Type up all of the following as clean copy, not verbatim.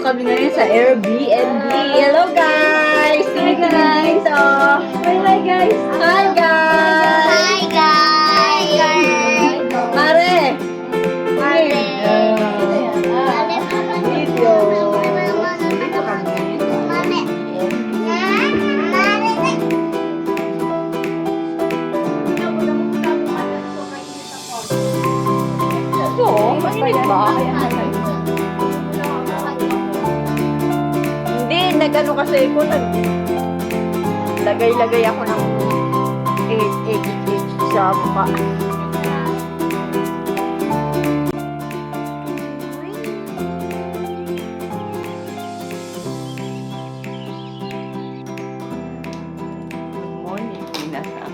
kami ngayon sa Airbnb. Hello guys! Hi guys! Hi guys! Hi guys! Hi guys! Mare! Mare! Video! Ito, mainit ba? Hindi, nag-ano kasi ako, lagay-lagay ako ng egg sa mukha. Morning, minasan.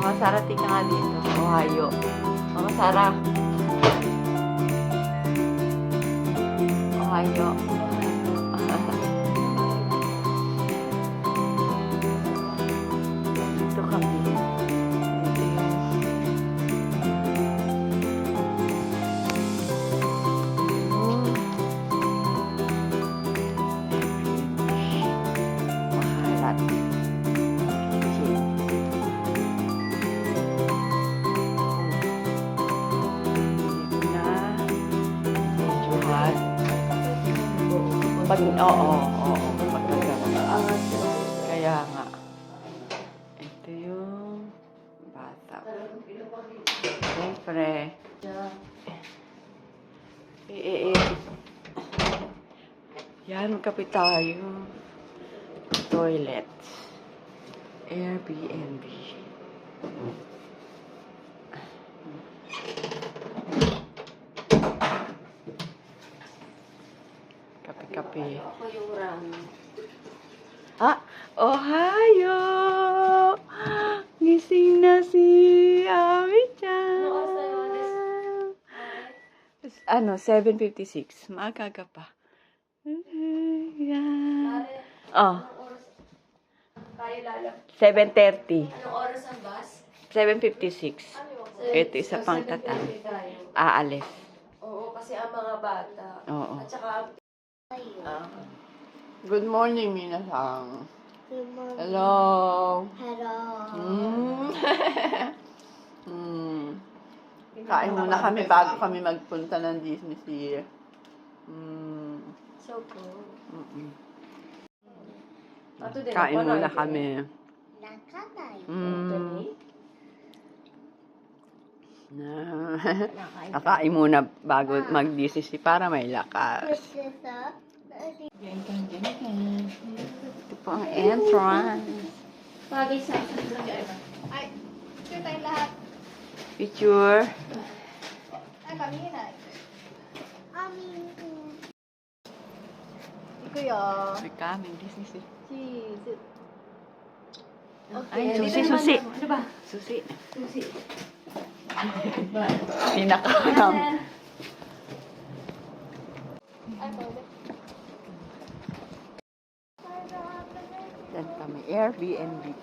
Mga Sara, tingnan nga dito. Ohio. Mga Sara. Ohio. Dito kami. Dito yung mahalat. Oo. Magkaganda. Kaya nga. Ito yung bata. Siyempre. Yan, magkapit tayo. Toilet. Airbnb. Kape. Ako yung rami. Ohio! Gising na si Ami-chan. Ano, 7:56. Maaga pa. Yan. Oh. 7:30. Anong oras ang bus? 7:56. Ito, isa pang tatang. Aalis. Oo, kasi ang mga bata. Oo. At saka, Good morning, minasan. Hello. hello. Kain muna kami bago kami magpunta ng Disney Sea. So cool. Kain muna kami. Kakain muna bago mag-Disney Sea para may lakas. Ito po ang entrance. Bagay sa ay, picture tayo lahat. Picture. Ay, kami na. Kuya. We're coming, Disney Sea. Cheese. Ay, susi. Ano ba? Susi. Susi. Pinakalam. Ay, pwede. Yan kami, Airbnb.